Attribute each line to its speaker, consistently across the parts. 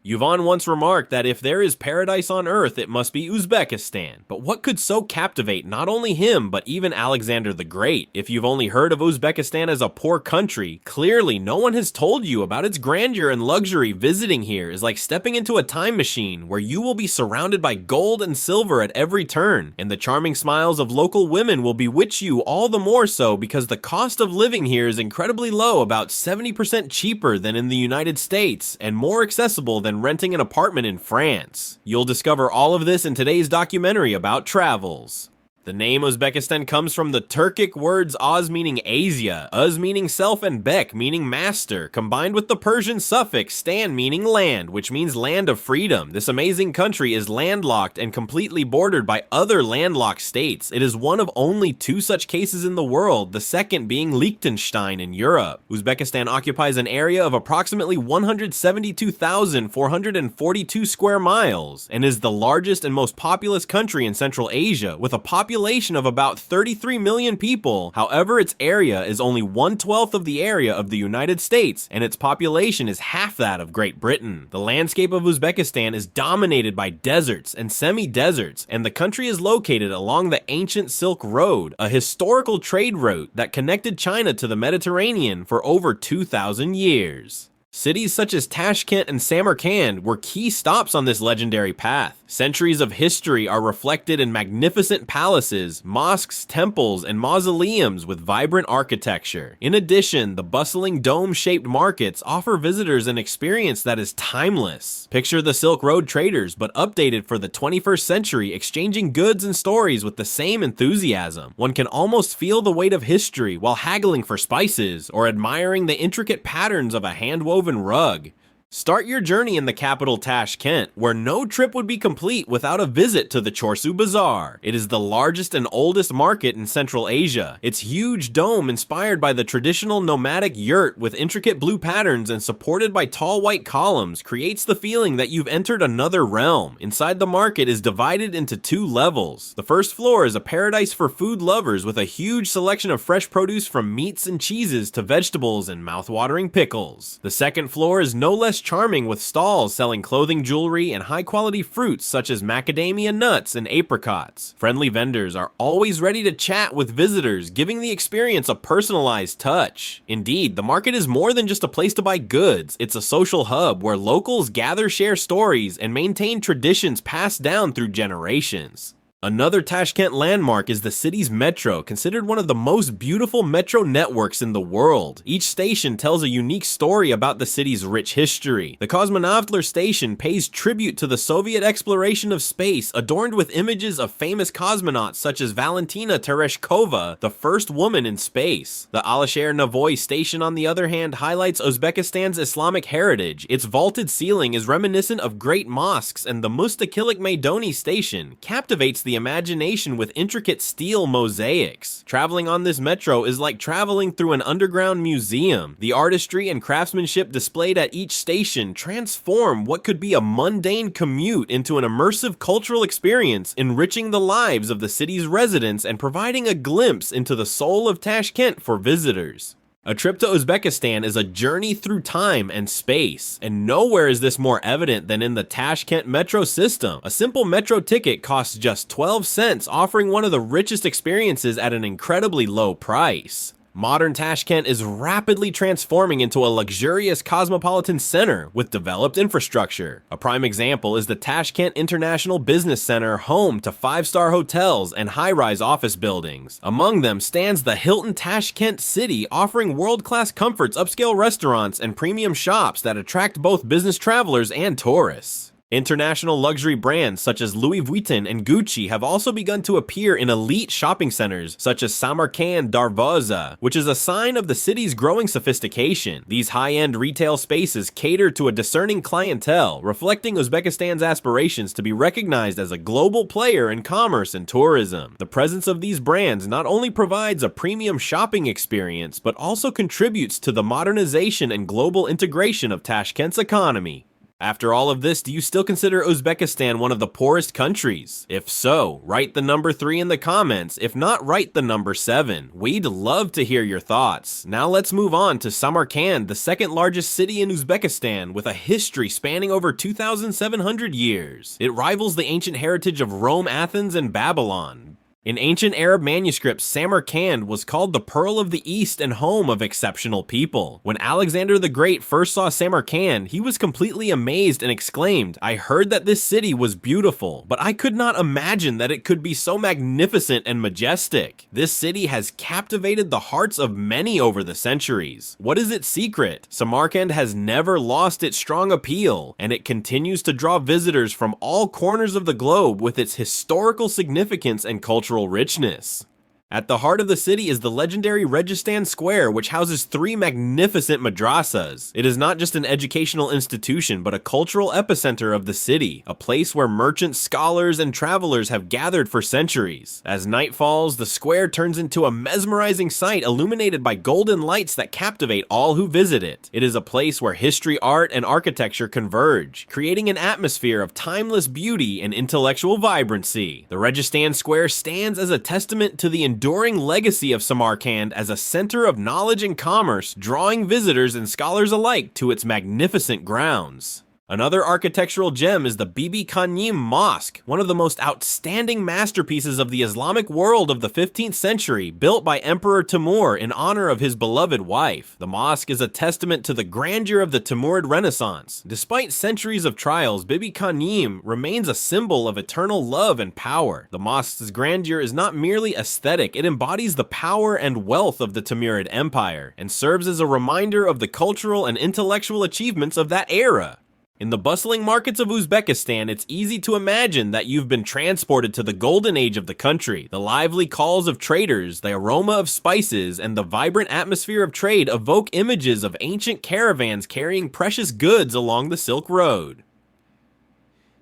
Speaker 1: Yvonne once remarked that if there is paradise on earth, it must be Uzbekistan. But what could so captivate not only him, but even Alexander the Great? If you've only heard of Uzbekistan as a poor country, clearly no one has told you about its grandeur and luxury. Visiting here is like stepping into a time machine where you will be surrounded by gold and silver at every turn, and the charming smiles of local women will bewitch you all the more so because the cost of living here is incredibly low, about 70% cheaper than in the United States, and more accessible than renting an apartment in France. You'll discover all of this in today's documentary about travels. The name Uzbekistan comes from the Turkic words Oz meaning Asia, Uz meaning self, and Bek meaning master, combined with the Persian suffix Stan meaning land, which means land of freedom. This amazing country is landlocked and completely bordered by other landlocked states. It is one of only 2 such cases in the world, the second being Liechtenstein in Europe. Uzbekistan occupies an area of approximately 172,442 square miles and is the largest and most populous country in Central Asia, with a population of about 33 million people. However, its area is only 1/12 of the area of the United States, and its population is half that of Great Britain. The landscape of Uzbekistan is dominated by deserts and semi-deserts, and the country is located along the ancient Silk Road, a historical trade route that connected China to the Mediterranean for over 2,000 years. Cities such as Tashkent and Samarkand were key stops on this legendary path. Centuries of history are reflected in magnificent palaces, mosques, temples, and mausoleums with vibrant architecture. In addition, the bustling dome-shaped markets offer visitors an experience that is timeless. Picture the Silk Road traders, but updated for the 21st century, exchanging goods and stories with the same enthusiasm. One can almost feel the weight of history while haggling for spices or admiring the intricate patterns of a hand-woven rug. Start your journey in the capital Tashkent, where no trip would be complete without a visit to the Chorsu Bazaar. It is the largest and oldest market in Central Asia. Its huge dome, inspired by the traditional nomadic yurt with intricate blue patterns and supported by tall white columns, creates the feeling that you've entered another realm. Inside the market is divided into 2 levels. The first floor is a paradise for food lovers with a huge selection of fresh produce from meats and cheeses to vegetables and mouth-watering pickles. The second floor is no less charming, with stalls selling clothing, jewelry, and high-quality fruits such as macadamia nuts and apricots. Friendly vendors are always ready to chat with visitors, giving the experience a personalized touch. Indeed, the market is more than just a place to buy goods. It's a social hub where locals gather, share stories, and maintain traditions passed down through generations. Another Tashkent landmark is the city's metro, considered one of the most beautiful metro networks in the world. Each station tells a unique story about the city's rich history. The Kosmonavtlar station pays tribute to the Soviet exploration of space, adorned with images of famous cosmonauts such as Valentina Tereshkova, the first woman in space. The Alisher Navoy station, on the other hand, highlights Uzbekistan's Islamic heritage. Its vaulted ceiling is reminiscent of great mosques, and the Mustakilik Maydoni station captivates the imagination with intricate steel mosaics. Traveling on this metro is like traveling through an underground museum. The artistry and craftsmanship displayed at each station transform what could be a mundane commute into an immersive cultural experience, enriching the lives of the city's residents and providing a glimpse into the soul of Tashkent for visitors. A trip to Uzbekistan is a journey through time and space, and nowhere is this more evident than in the Tashkent metro system. A simple metro ticket costs just 12 cents, offering one of the richest experiences at an incredibly low price. Modern Tashkent is rapidly transforming into a luxurious cosmopolitan center with developed infrastructure. A prime example is the Tashkent International Business Center, home to 5-star hotels and high-rise office buildings. Among them stands the Hilton Tashkent City, offering world-class comforts, upscale restaurants, and premium shops that attract both business travelers and tourists. International luxury brands such as Louis Vuitton and Gucci have also begun to appear in elite shopping centers such as Samarkand Darvaza, which is a sign of the city's growing sophistication. These high-end retail spaces cater to a discerning clientele, reflecting Uzbekistan's aspirations to be recognized as a global player in commerce and tourism. The presence of these brands not only provides a premium shopping experience, but also contributes to the modernization and global integration of Tashkent's economy. After all of this, do you still consider Uzbekistan one of the poorest countries? If so, write the number 3 in the comments. If not, write the number 7. We'd love to hear your thoughts. Now let's move on to Samarkand, the second largest city in Uzbekistan, with a history spanning over 2,700 years. It rivals the ancient heritage of Rome, Athens, and Babylon. In ancient Arab manuscripts, Samarkand was called the Pearl of the East and home of exceptional people. When Alexander the Great first saw Samarkand, he was completely amazed and exclaimed, "I heard that this city was beautiful, but I could not imagine that it could be so magnificent and majestic." This city has captivated the hearts of many over the centuries. What is its secret? Samarkand has never lost its strong appeal, and it continues to draw visitors from all corners of the globe with its historical significance and cultural richness. At the heart of the city is the legendary Registan Square, which houses 3 magnificent madrasas. It is not just an educational institution, but a cultural epicenter of the city, a place where merchants, scholars, and travelers have gathered for centuries. As night falls, the square turns into a mesmerizing sight illuminated by golden lights that captivate all who visit it. It is a place where history, art, and architecture converge, creating an atmosphere of timeless beauty and intellectual vibrancy. The Registan Square stands as a testament to the enduring legacy of Samarkand as a center of knowledge and commerce, drawing visitors and scholars alike to its magnificent grounds. Another architectural gem is the Bibi Kanyim Mosque, one of the most outstanding masterpieces of the Islamic world of the 15th century, built by Emperor Timur in honor of his beloved wife. The mosque is a testament to the grandeur of the Timurid Renaissance. Despite centuries of trials, Bibi Kanyim remains a symbol of eternal love and power. The mosque's grandeur is not merely aesthetic, it embodies the power and wealth of the Timurid Empire, and serves as a reminder of the cultural and intellectual achievements of that era. In the bustling markets of Uzbekistan, it's easy to imagine that you've been transported to the golden age of the country. The lively calls of traders, the aroma of spices, and the vibrant atmosphere of trade evoke images of ancient caravans carrying precious goods along the Silk Road.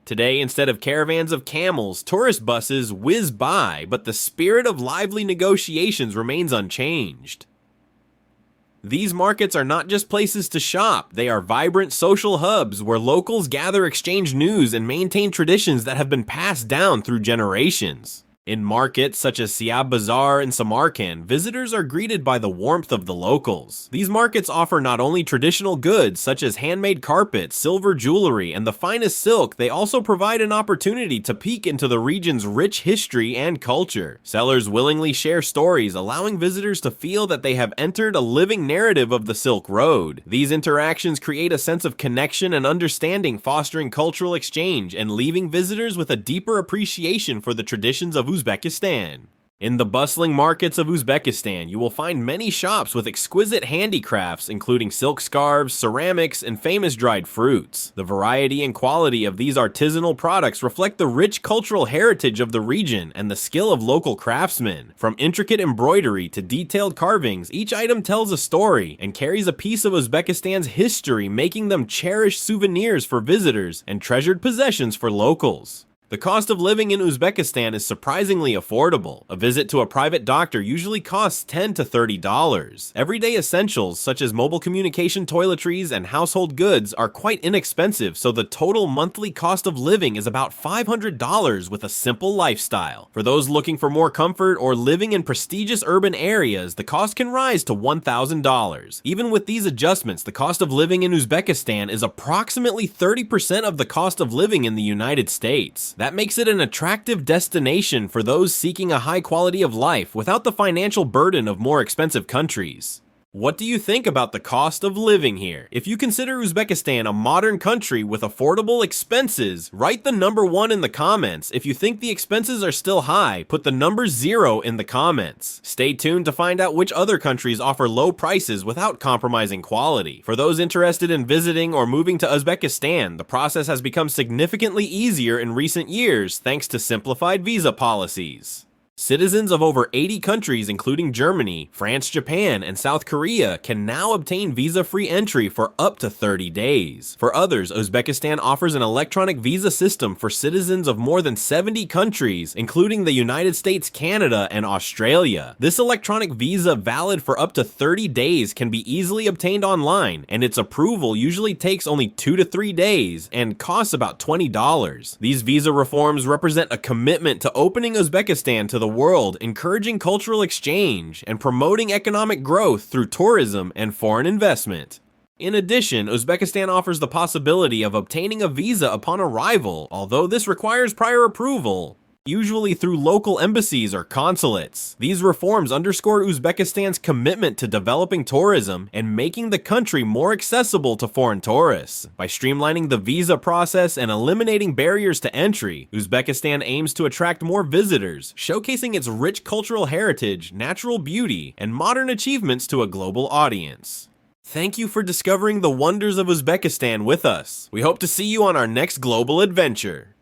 Speaker 1: Today, instead of caravans of camels, tourist buses whiz by, but the spirit of lively negotiations remains unchanged. These markets are not just places to shop, they are vibrant social hubs where locals gather, exchange news, and maintain traditions that have been passed down through generations. In markets such as Siab Bazaar in Samarkand, visitors are greeted by the warmth of the locals. These markets offer not only traditional goods such as handmade carpets, silver jewelry, and the finest silk, they also provide an opportunity to peek into the region's rich history and culture. Sellers willingly share stories, allowing visitors to feel that they have entered a living narrative of the Silk Road. These interactions create a sense of connection and understanding, fostering cultural exchange and leaving visitors with a deeper appreciation for the traditions of Uzbekistan. In the bustling markets of Uzbekistan, you will find many shops with exquisite handicrafts, including silk scarves, ceramics, and famous dried fruits. The variety and quality of these artisanal products reflect the rich cultural heritage of the region and the skill of local craftsmen. From intricate embroidery to detailed carvings, each item tells a story and carries a piece of Uzbekistan's history, making them cherished souvenirs for visitors and treasured possessions for locals. The cost of living in Uzbekistan is surprisingly affordable. A visit to a private doctor usually costs $10 to $30. Everyday essentials such as mobile communication toiletries and household goods are quite inexpensive, so the total monthly cost of living is about $500 with a simple lifestyle. For those looking for more comfort or living in prestigious urban areas, the cost can rise to $1,000. Even with these adjustments, the cost of living in Uzbekistan is approximately 30% of the cost of living in the United States. That makes it an attractive destination for those seeking a high quality of life without the financial burden of more expensive countries. What do you think about the cost of living here? If you consider Uzbekistan a modern country with affordable expenses, write the number 1 in the comments. If you think the expenses are still high, put the number 0 in the comments. Stay tuned to find out which other countries offer low prices without compromising quality. For those interested in visiting or moving to Uzbekistan, the process has become significantly easier in recent years thanks to simplified visa policies. Citizens of over 80 countries including Germany, France, Japan, and South Korea can now obtain visa-free entry for up to 30 days. For others, Uzbekistan offers an electronic visa system for citizens of more than 70 countries, including the United States, Canada, and Australia. This electronic visa, valid for up to 30 days, can be easily obtained online, and its approval usually takes only 2 to 3 days and costs about $20. These visa reforms represent a commitment to opening Uzbekistan to the world, encouraging cultural exchange, and promoting economic growth through tourism and foreign investment. In addition, Uzbekistan offers the possibility of obtaining a visa upon arrival, although this requires prior approval, usually through local embassies or consulates. These reforms underscore Uzbekistan's commitment to developing tourism and making the country more accessible to foreign tourists. By streamlining the visa process and eliminating barriers to entry, Uzbekistan aims to attract more visitors, showcasing its rich cultural heritage, natural beauty, and modern achievements to a global audience. Thank you for discovering the wonders of Uzbekistan with us. We hope to see you on our next global adventure.